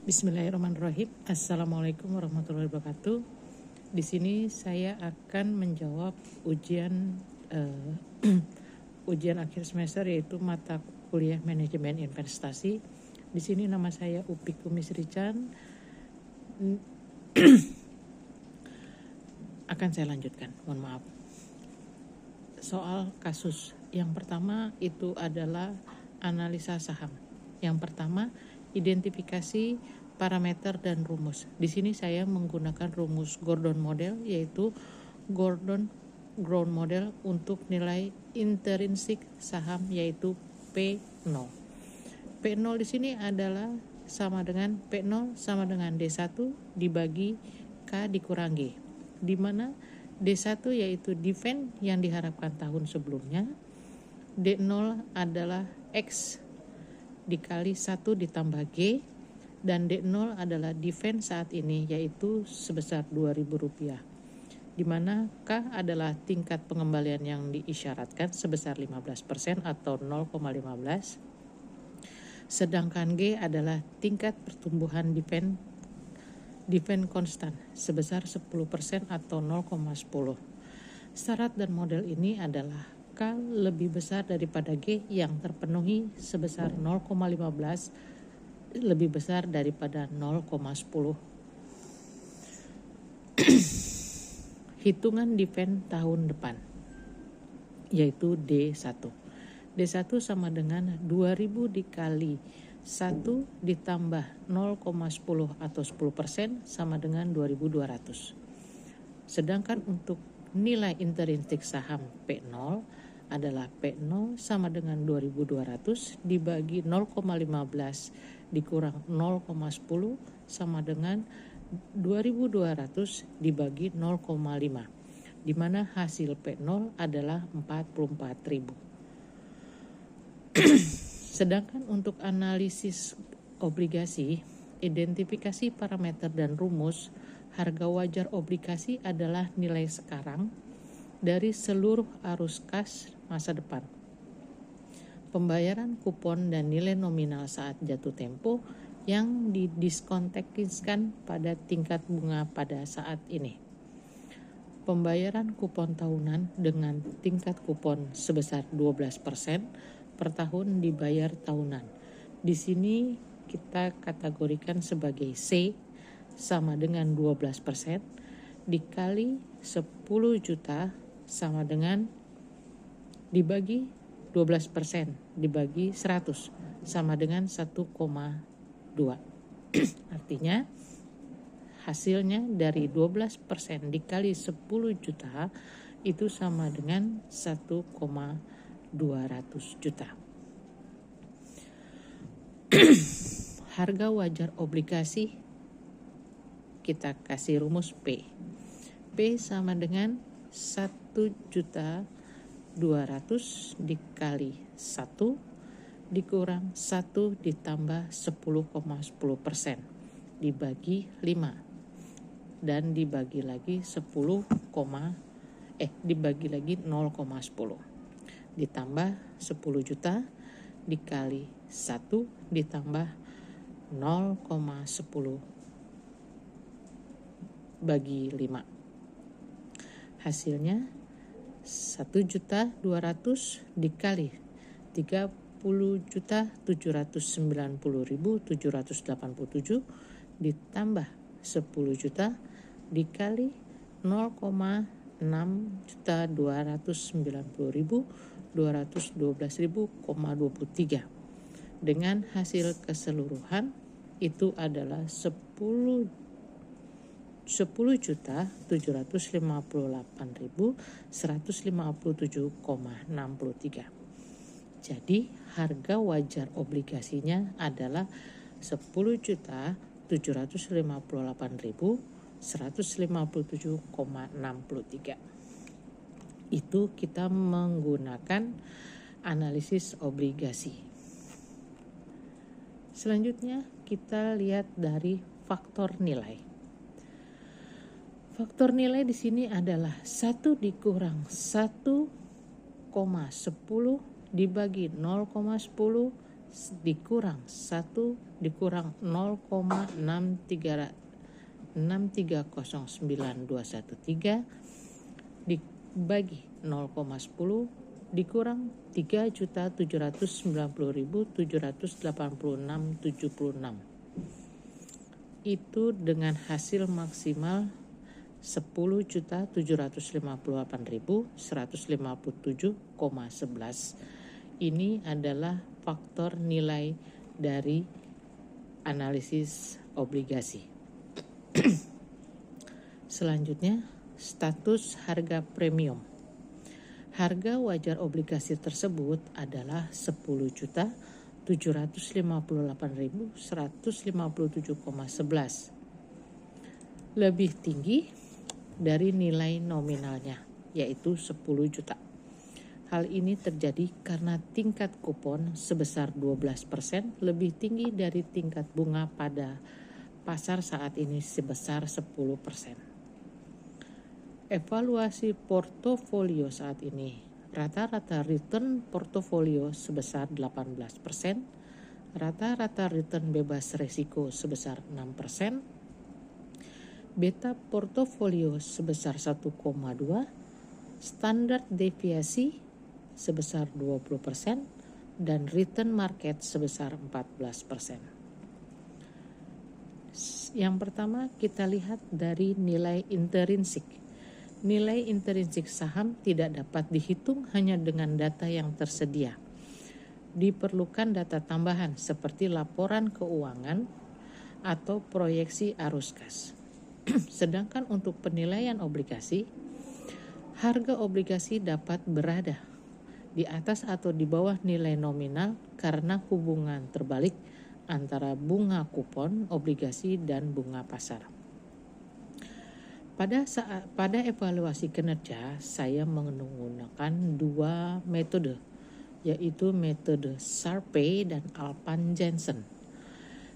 Bismillahirrahmanirrahim. Assalamualaikum warahmatullahi wabarakatuh. Di sini saya akan menjawab ujian ujian akhir semester, yaitu mata kuliah manajemen investasi. Di sini nama saya Upi Kumis Rican. Akan saya lanjutkan. Mohon maaf. Soal kasus yang pertama itu adalah analisa saham. Yang pertama, identifikasi parameter dan rumus. Di sini saya menggunakan rumus Gordon Model, yaitu Gordon Ground Model untuk nilai intrinsik saham, yaitu P0. P0 di sini adalah sama dengan P0 sama dengan D1 dibagi K dikurang G, di mana D1 yaitu defend yang diharapkan tahun sebelumnya, D0 adalah X dikali 1 ditambah G, dan D0 adalah defend saat ini yaitu sebesar Rp2.000, di mana K adalah tingkat pengembalian yang diisyaratkan sebesar 15% atau 0,15, sedangkan G adalah tingkat pertumbuhan defend konstan sebesar 10% atau 0,10. Syarat dan model ini adalah K lebih besar daripada G yang terpenuhi sebesar 0,15 lebih besar daripada 0,10. Hitungan defend tahun depan yaitu D1. D1 sama dengan 2000 dikali 1 ditambah 0,10 atau 10% sama dengan 2200. Sedangkan untuk nilai intrinsik saham P0 adalah P0 sama dengan 2200 dibagi 0,15 dikurang 0,10 sama dengan 2200 dibagi 0,5, di mana hasil P0 adalah 44.000. Sedangkan untuk analisis obligasi, identifikasi parameter dan rumus, harga wajar obligasi adalah nilai sekarang dari seluruh arus kas masa depan. Pembayaran kupon dan nilai nominal saat jatuh tempo yang didiskontekskan pada tingkat bunga pada saat ini. Pembayaran kupon tahunan dengan tingkat kupon sebesar 12% per tahun dibayar tahunan. Di sini kita kategorikan sebagai C sama dengan 12% dikali 10 juta sama dengan dibagi 12% dibagi 100 sama dengan 1,2. Artinya hasilnya dari 12% dikali 10 juta itu sama dengan 1,200 juta. Harga wajar obligasi kita kasih rumus P. P sama dengan 1.200.000 dikali 1 dikurang 1 ditambah 10,10% dibagi 5 dan dibagi lagi dibagi lagi 0,10 ditambah 10 juta dikali 1 ditambah 0,10 bagi 5. Hasilnya 1.200.000 dikali 30.790.787 ditambah 10 juta dikali 0,6.290.212.23 dengan hasil keseluruhan itu adalah 10.758.157,63. Jadi harga wajar obligasinya adalah 10.758.157,63. Itu kita menggunakan analisis obligasi. Selanjutnya kita lihat dari faktor nilai. Faktor nilai di sini adalah 1 dikurang 1,10 dibagi 0,10 dikurang 1 dikurang 0,63092113 dibagi 0,10 dikurang 3.790.786,76. Itu dengan hasil maksimal 10.758.157,11. Ini adalah faktor nilai dari analisis obligasi. Selanjutnya, status harga premium. Harga wajar obligasi tersebut adalah 10.758.157,11. Lebih tinggi dari nilai nominalnya, yaitu 10 juta. Hal ini terjadi karena tingkat kupon sebesar 12% lebih tinggi dari tingkat bunga pada pasar saat ini sebesar 10%. Evaluasi portofolio saat ini, rata-rata return portofolio sebesar 18%, rata-rata return bebas risiko sebesar 6%, beta portofolio sebesar 1,2, standar deviasi sebesar 20%, dan return market sebesar 14%. Yang pertama kita lihat dari nilai intrinsik. Nilai intrinsik saham tidak dapat dihitung hanya dengan data yang tersedia. Diperlukan data tambahan seperti laporan keuangan atau proyeksi arus kas. Sedangkan untuk penilaian obligasi, harga obligasi dapat berada di atas atau di bawah nilai nominal karena hubungan terbalik antara bunga kupon obligasi dan bunga pasar. Pada evaluasi kinerja, saya menggunakan 2 metode, yaitu metode Sharpe dan Alpan-Jensen.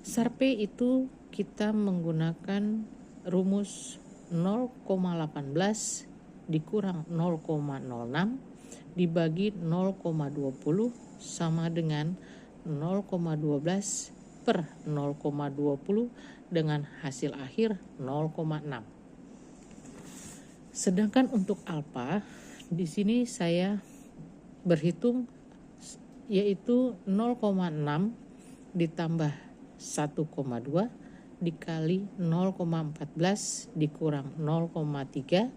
Sharpe itu kita menggunakan rumus 0,18 dikurang 0,06 dibagi 0,20 sama dengan 0,12 per 0,20 dengan hasil akhir 0,6. Sedangkan untuk alfa, di sini saya berhitung yaitu 0,6 ditambah 1,2 dikali 0,14 dikurang 0,3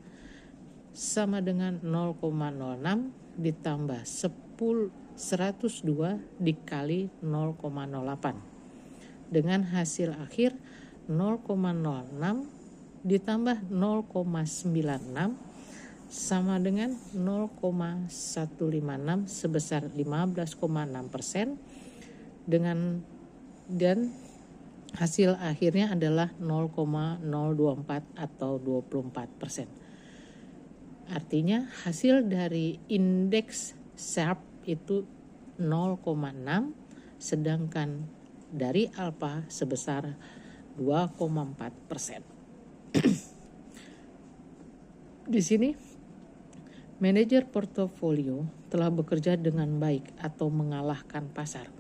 sama dengan 0,06 ditambah 102 dikali 0,08 dengan hasil akhir 0,06 ditambah 0,96 sama dengan 0,156 sebesar 15,6% dan hasil akhirnya adalah 0,024 atau 24%. Artinya hasil dari indeks Sharpe itu 0,6 sedangkan dari alfa sebesar 2,4%. Di sini manajer portofolio telah bekerja dengan baik atau mengalahkan pasar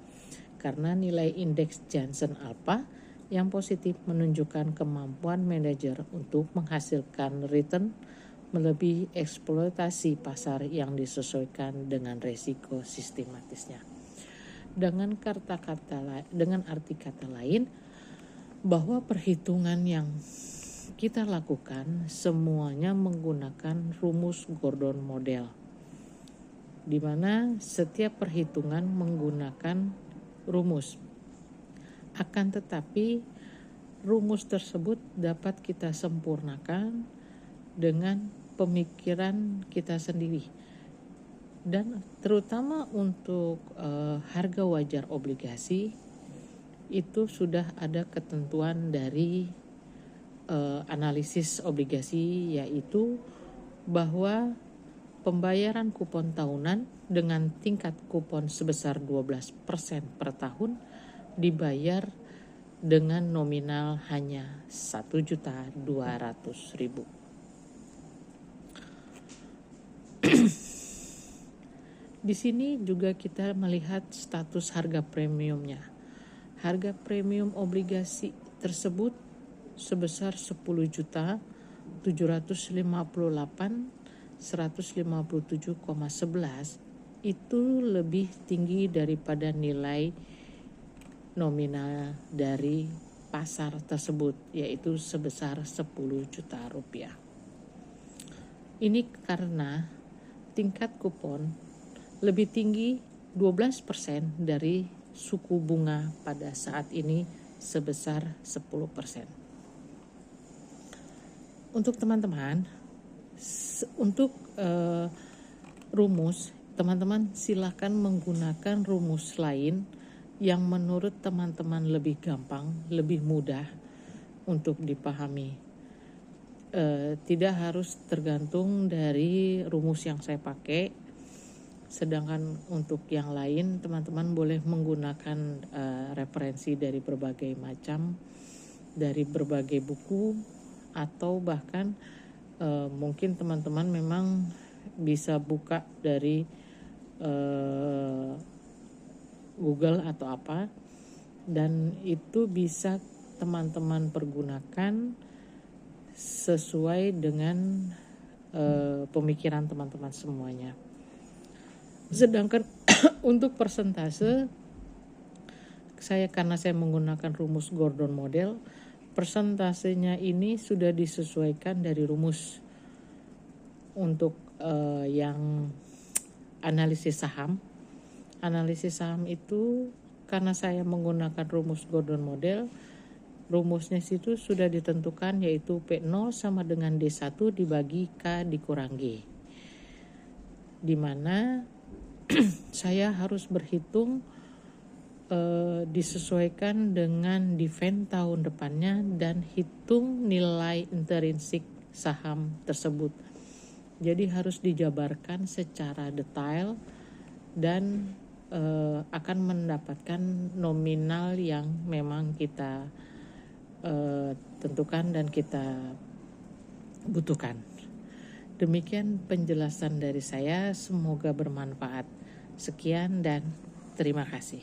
karena nilai indeks Jensen Alpha yang positif menunjukkan kemampuan manajer untuk menghasilkan return melebihi eksploitasi pasar yang disesuaikan dengan risiko sistematisnya. Dengan arti kata lain, bahwa perhitungan yang kita lakukan semuanya menggunakan rumus Gordon Model, di mana setiap perhitungan menggunakan rumus. Akan tetapi rumus tersebut dapat kita sempurnakan dengan pemikiran kita sendiri. Dan terutama untuk harga wajar obligasi itu sudah ada ketentuan dari analisis obligasi, yaitu bahwa pembayaran kupon tahunan dengan tingkat kupon sebesar 12% per tahun dibayar dengan nominal hanya 1.200.000. Di sini juga kita melihat status harga premiumnya. Harga premium obligasi tersebut sebesar 10.758.157,11 itu lebih tinggi daripada nilai nominal dari pasar tersebut, yaitu sebesar 10 juta rupiah. Ini karena tingkat kupon lebih tinggi 12% dari suku bunga pada saat ini sebesar 10%. Untuk teman-teman, untuk rumus, teman-teman silakan menggunakan rumus lain yang menurut teman-teman lebih gampang, lebih mudah untuk dipahami. Tidak harus tergantung dari rumus yang saya pakai. Sedangkan untuk yang lain, teman-teman boleh menggunakan referensi dari berbagai macam, dari berbagai buku, atau bahkan mungkin teman-teman memang bisa buka dari Google atau apa, dan itu bisa teman-teman pergunakan sesuai dengan pemikiran teman-teman semuanya. Sedangkan untuk persentase, karena saya menggunakan rumus Gordon Model, persentasenya ini sudah disesuaikan dari rumus untuk yang analisis saham. Analisis saham itu karena saya menggunakan rumus Gordon Model, rumusnya situ sudah ditentukan, yaitu P0 sama dengan D1 dibagi K dikurang G, di mana saya harus berhitung disesuaikan dengan defend tahun depannya dan hitung nilai intrinsik saham tersebut. Jadi harus dijabarkan secara detail dan akan mendapatkan nominal yang memang kita tentukan dan kita butuhkan. Demikian penjelasan dari saya, semoga bermanfaat. Sekian dan terima kasih.